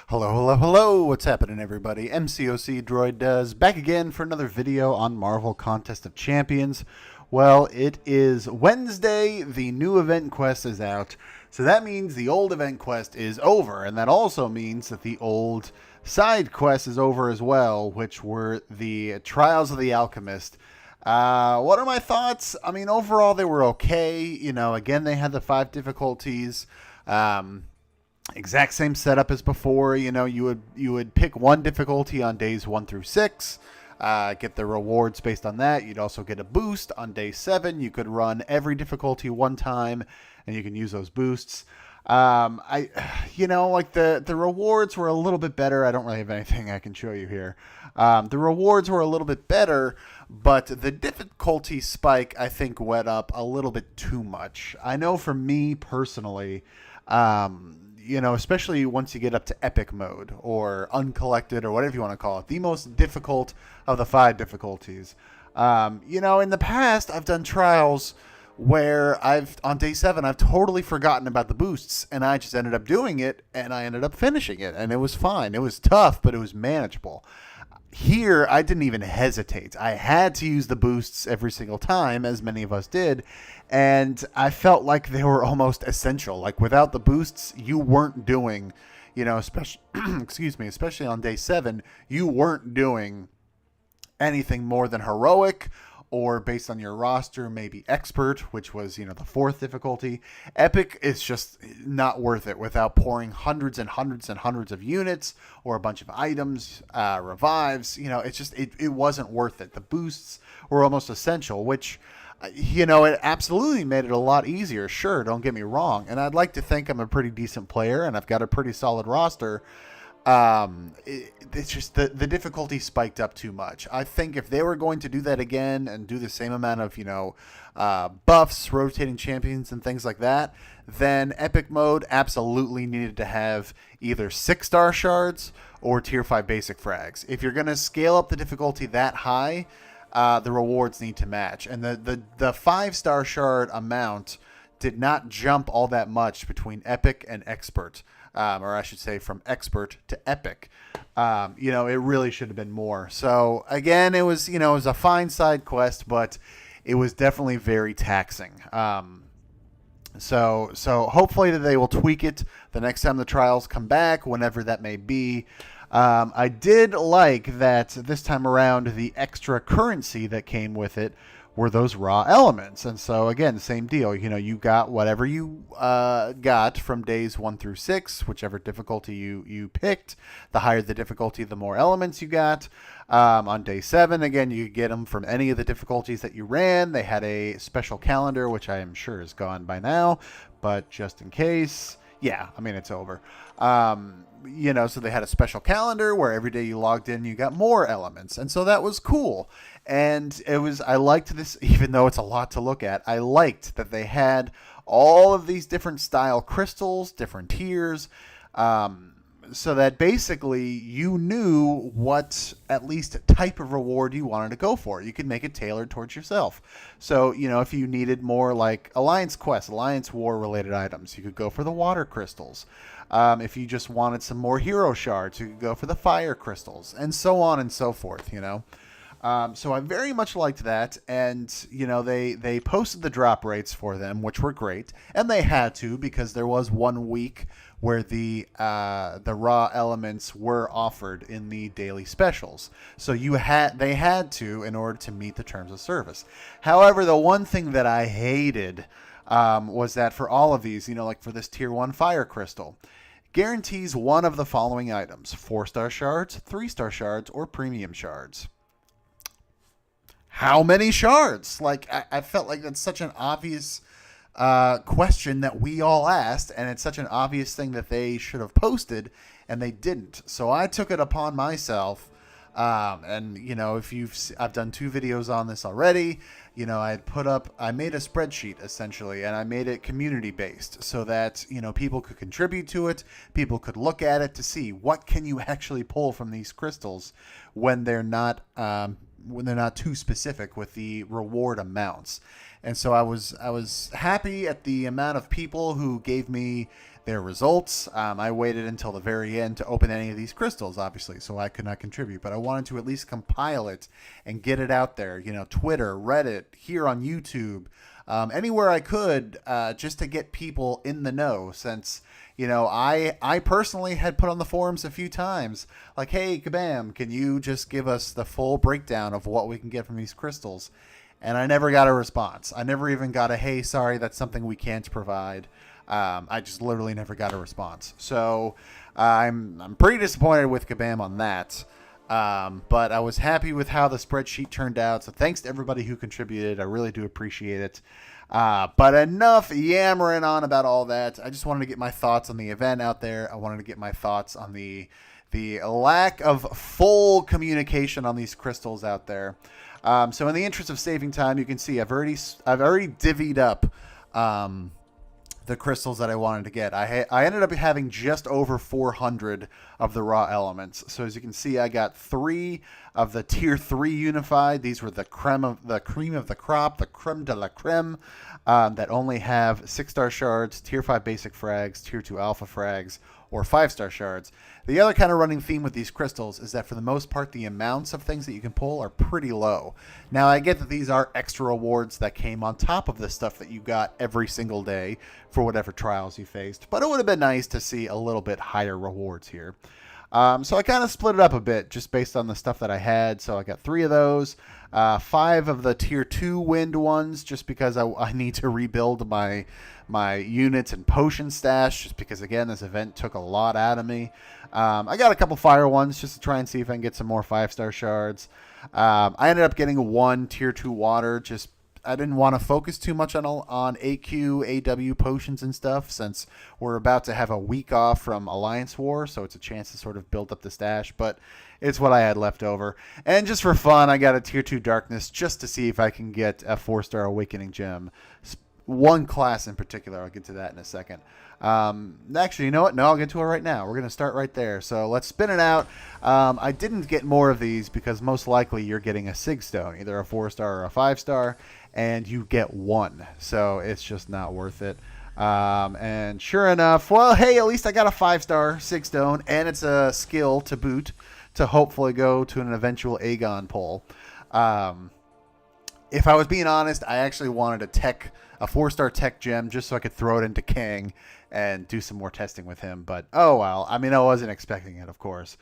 Hello, hello, hello! What's happening, everybody? MCOC Droid does back again for another video on Marvel Contest of Champions. Well, it is Wednesday. The new event quest is out, so that means the old event quest is over, and that also means that the old side quest is over as well, which were the Trials of the Alchemist. What are my thoughts? I mean, overall, they were okay. Again, they had the 5 difficulties. Exact same setup as before. You would pick one difficulty on days 1 through 6, get the rewards based on that. You'd also get a boost on day 7. You could run every difficulty one time, and you can use those boosts. Like the rewards were a little bit better. I don't really have anything I can show you here. The rewards were a little bit better, but the difficulty spike I think went up a little bit too much. I know for me personally. Especially once you get up to epic mode or uncollected or whatever you want to call it, the most difficult of the 5 difficulties. In the past, I've done trials where on day 7, I've totally forgotten about the boosts and I just ended up doing it and I ended up finishing it and it was fine. It was tough, but it was manageable. Here, I didn't even hesitate. I had to use the boosts every single time, as many of us did, and I felt like they were almost essential. Like, without the boosts, you weren't doing, especially, especially on day 7, you weren't doing anything more than heroic, or based on your roster, maybe expert, which was, the 4th difficulty. Epic is just not worth it without pouring hundreds and hundreds and hundreds of units or a bunch of items, revives. It wasn't worth it. The boosts were almost essential, which, it absolutely made it a lot easier. Sure, don't get me wrong. And I'd like to think I'm a pretty decent player and I've got a pretty solid roster. It's just the difficulty spiked up too much. I think if they were going to do that again and do the same amount of, buffs, rotating champions, and things like that, then epic mode absolutely needed to have either 6-star shards or tier 5 basic frags. If you're going to scale up the difficulty that high, the rewards need to match. And the 5-star shard amount did not jump all that much between epic and expert. Or I should say from expert to epic. It really should have been more. So again, it was a fine side quest, but it was definitely very taxing. So hopefully they will tweak it the next time the trials come back, whenever that may be. I did like that this time around the extra currency that came with it were those raw elements. And so again, same deal. You got whatever you got from days 1 through 6, whichever difficulty you picked. The higher the difficulty, the more elements you got. On day 7, again, you could get them from any of the difficulties that you ran. They had a special calendar, which I am sure is gone by now, but just in case, yeah, I mean, it's over. So they had a special calendar where every day you logged in, you got more elements. And so that was cool. And I liked this, even though it's a lot to look at, I liked that they had all of these different style crystals, different tiers, so that basically you knew what at least type of reward you wanted to go for. You could make it tailored towards yourself. So, if you needed more like Alliance Quest, Alliance War related items, you could go for the water crystals. If you just wanted some more hero shards, you could go for the fire crystals, and so on and so forth, So I very much liked that, and they posted the drop rates for them, which were great, and they had to, because there was 1 week where the raw elements were offered in the daily specials. So they had to, in order to meet the terms of service. However, the one thing that I hated was that for all of these, like for this tier 1 fire crystal, guarantees one of the following items: 4-star shards, 3-star shards, or premium shards. How many shards? Like, I felt like that's such an obvious question that we all asked, and it's such an obvious thing that they should have posted, and they didn't. So I took it upon myself, and I've done 2 videos on this already. I made a spreadsheet essentially, and I made it community based so that people could contribute to it, people could look at it to see what can you actually pull from these crystals when they're not too specific with the reward amounts. And so I was happy at the amount of people who gave me their results. I waited until the very end to open any of these crystals, obviously, so I could not contribute. But I wanted to at least compile it and get it out there. Twitter, Reddit, here on YouTube, anywhere I could, just to get people in the know. Since I personally had put on the forums a few times, like, hey, Kabam, can you just give us the full breakdown of what we can get from these crystals? And I never got a response. I never even got a, hey, sorry, that's something we can't provide. I just literally never got a response. So I'm pretty disappointed with Kabam on that. But I was happy with how the spreadsheet turned out. So thanks to everybody who contributed. I really do appreciate it. But enough yammering on about all that. I just wanted to get my thoughts on the event out there. I wanted to get my thoughts on the lack of full communication on these crystals out there. So in the interest of saving time, you can see I've already divvied up the crystals that I wanted to get. I ended up having just over 400 of the raw elements. So as you can see, I got 3 of the tier 3 unified. These were the cream of the crop, the creme de la creme, that only have 6-star shards, tier 5 basic frags, tier 2 alpha frags, or 5-star shards. The other kind of running theme with these crystals is that for the most part, the amounts of things that you can pull are pretty low. Now, I get that these are extra rewards that came on top of the stuff that you got every single day for whatever trials you faced, but it would have been nice to see a little bit higher rewards here. So I kind of split it up a bit just based on the stuff that I had. So I got 3 of those, 5 of the tier 2 wind ones, just because I need to rebuild my units and potion stash, just because, again, this event took a lot out of me. I got a couple fire ones just to try and see if I can get some more 5-star shards. I ended up getting 1 tier 2 water. Just I didn't want to focus too much on AQ, AW potions and stuff, since we're about to have a week off from Alliance War, so it's a chance to sort of build up the stash, but it's what I had left over. And just for fun, I got a tier 2 darkness just to see if I can get a 4-star awakening gem. One class in particular, I'll get to that in a second. Actually, you know what? No, I'll get to it right now. We're going to start right there. So let's spin it out. I didn't get more of these because most likely you're getting a Sig Stone, either a 4-star or a 5-star, and you get 1. So it's just not worth it. And sure enough, well, hey, at least I got a 5-star Sig Stone, and it's a skill to boot to hopefully go to an eventual Aegon pull. If I was being honest, I actually wanted a 4-star tech gem just so I could throw it into Kang and do some more testing with him. But oh well, I mean, I wasn't expecting it, of course.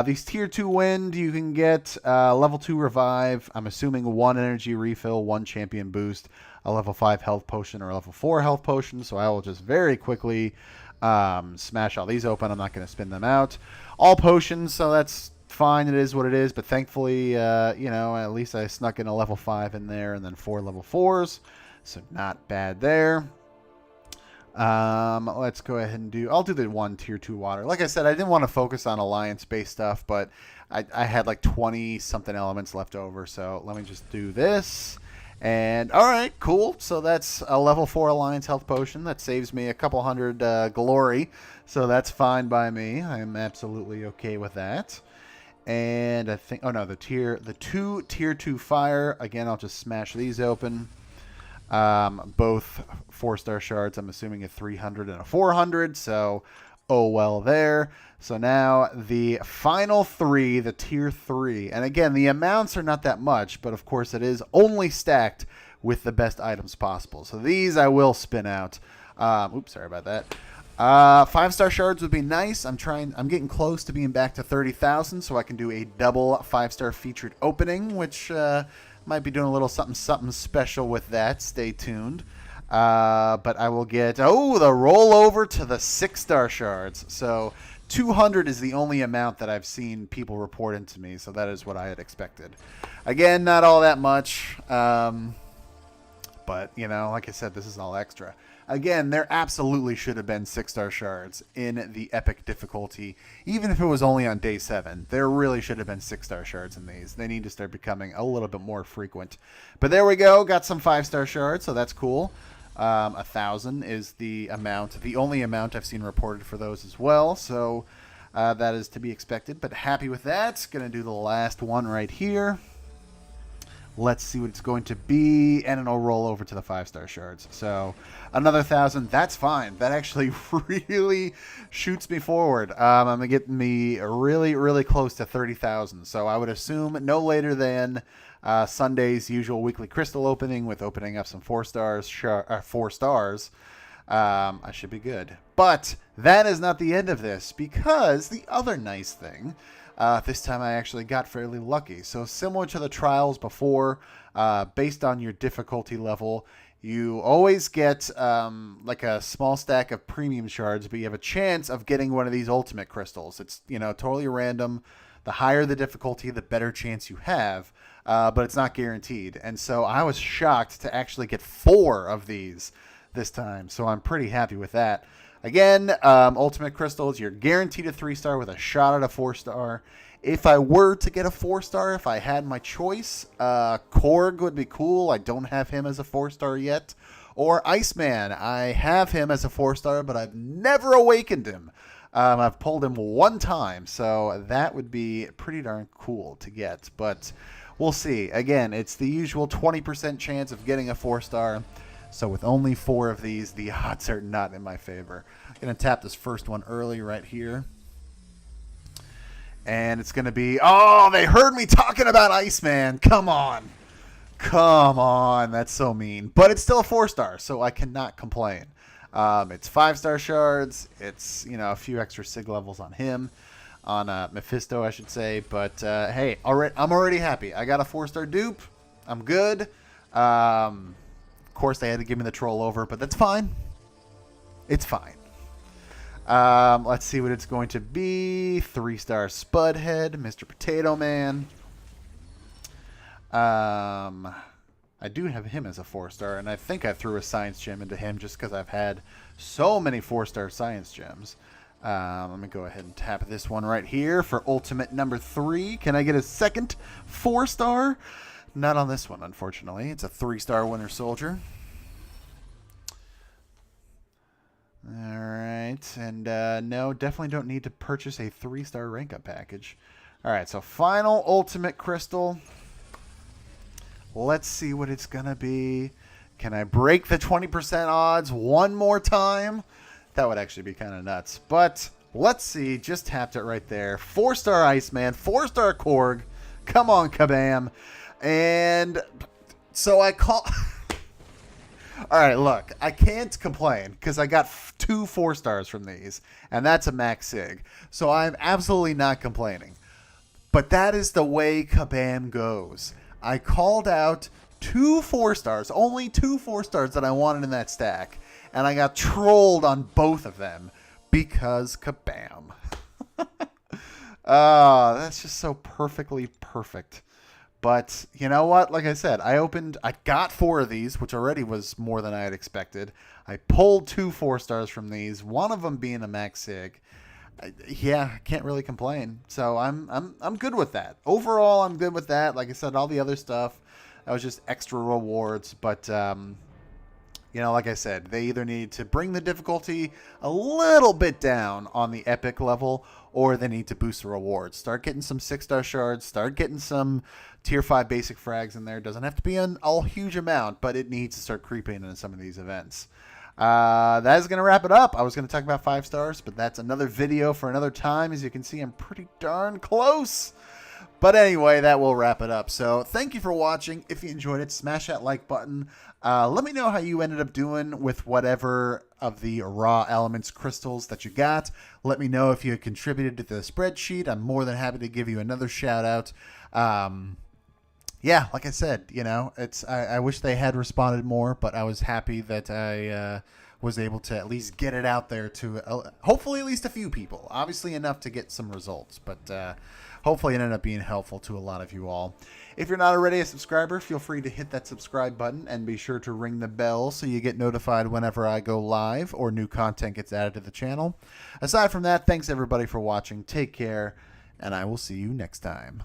These tier 2 wind, you can get level 2 revive. I'm assuming 1 energy refill, 1 champion boost, a level 5 health potion, or a level 4 health potion. So I will just very quickly smash all these open. I'm not going to spin them out. All potions, so that's fine. It is what it is. But thankfully, at least I snuck in a level 5 in there, and then 4 level 4s. So not bad there. Let's go ahead and I'll do the 1 tier 2 water. Like I said, I didn't want to focus on alliance-based stuff, but I had like 20-something elements left over. So let me just do this. And all right, cool. So that's a level 4 alliance health potion. That saves me a couple hundred glory. So that's fine by me. I'm absolutely okay with that. And I think, the 2 tier 2 fire. Again, I'll just smash these open. Both 4-star shards, I'm assuming a 300 and a 400, so oh well there. So now the final 3, the tier 3, and again, the amounts are not that much, but of course it is only stacked with the best items possible. So these I will spin out. Oops, sorry about that. 5-star shards would be nice. I'm getting close to being back to 30,000, so I can do a double 5-star featured opening, which might be doing a little something special with that. Stay tuned. But I will get, the rollover to the 6-star shards. So 200 is the only amount that I've seen people report into me. So that is what I had expected. Again, not all that much. But, like I said, this is all extra. Again, there absolutely should have been 6-star shards in the epic difficulty, even if it was only on day 7. There really should have been 6-star shards in these. They need to start becoming a little bit more frequent. But there we go. Got some 5-star shards, so that's cool. 1,000 is the only amount I've seen reported for those as well. So that is to be expected, but happy with that. Going to do the last one right here. Let's see what it's going to be, and it'll roll over to the 5-star shards. So another 1,000. That's fine. That actually really shoots me forward. I'm getting me really, really close to 30,000. So I would assume no later than Sunday's usual weekly crystal opening, with opening up some 4 stars. 4 stars. I should be good. But that is not the end of this, because the other nice thing. This time I actually got fairly lucky. So similar to the trials before, based on your difficulty level, you always get like a small stack of premium shards, but you have a chance of getting one of these ultimate crystals. It's, totally random. The higher the difficulty, the better chance you have, but it's not guaranteed. And so I was shocked to actually get 4 of these this time. So I'm pretty happy with that. Again, ultimate crystals, you're guaranteed a 3-star with a shot at a 4-star. If I were to get a 4-star, if I had my choice, Korg would be cool. I don't have him as a 4-star yet. Or Iceman, I have him as a 4-star, but I've never awakened him. I've pulled him 1 time, so that would be pretty darn cool to get. But we'll see. Again, it's the usual 20% chance of getting a 4-star. So with only 4 of these, the odds are not in my favor. I'm going to tap this first one early right here. And it's going to be... Oh, they heard me talking about Iceman. Come on. Come on. That's so mean. But it's still a 4-star, so I cannot complain. It's 5-star shards. It's, a few extra sig levels on him. On Mephisto, I should say. But, hey, I'm already happy. I got a 4-star dupe. I'm good. Of course, they had to give me the troll over, but that's fine. It's fine. Let's see what it's going to be. 3-star Spudhead, Mr. Potato Man. I do have him as a 4-star, and I think I threw a science gem into him just because I've had so many 4-star science gems. Let me go ahead and tap this one right here for ultimate number 3. Can I get a second 4-star? Not on this one, unfortunately. It's a 3-star Winter Soldier. Alright, and no, definitely don't need to purchase a 3-star rank up package. Alright, so final ultimate crystal. Let's see what it's going to be. Can I break the 20% odds one more time? That would actually be kind of nuts. But let's see, just tapped it right there. 4-star Iceman, 4-star Korg. Come on, Kabam. And so I call... All right, look, I can't complain because I got 2 4-stars from these, and that's a max sig. So I'm absolutely not complaining. But that is the way Kabam goes. I called out 2 4-stars, only 2 4-stars that I wanted in that stack, and I got trolled on both of them because Kabam. That's just so perfectly perfect. But you know what? Like I said, I got 4 of these, which already was more than I had expected. I pulled 2 4-stars from these, one of them being a max sig. I can't really complain. So I'm good with that. Overall, I'm good with that. Like I said, all the other stuff, that was just extra rewards. But like I said, they either need to bring the difficulty a little bit down on the epic level, or they need to boost the rewards. Start getting some 6-star shards. Start getting some tier 5 basic frags in there. Doesn't have to be an all huge amount, but it needs to start creeping in some of these events. That is going to wrap it up. I was going to talk about 5 stars, but that's another video for another time. As you can see, I'm pretty darn close. But anyway, that will wrap it up. So thank you for watching. If you enjoyed it, smash that like button. Let me know how you ended up doing with whatever of the raw elements crystals that you got. Let me know if you had contributed to the spreadsheet. I'm more than happy to give you another shout out. Yeah, like I said, I wish they had responded more, but I was happy that I was able to at least get it out there to hopefully at least a few people. Obviously enough to get some results, but hopefully it ended up being helpful to a lot of you all. If you're not already a subscriber, feel free to hit that subscribe button and be sure to ring the bell so you get notified whenever I go live or new content gets added to the channel. Aside from that, thanks everybody for watching. Take care, and I will see you next time.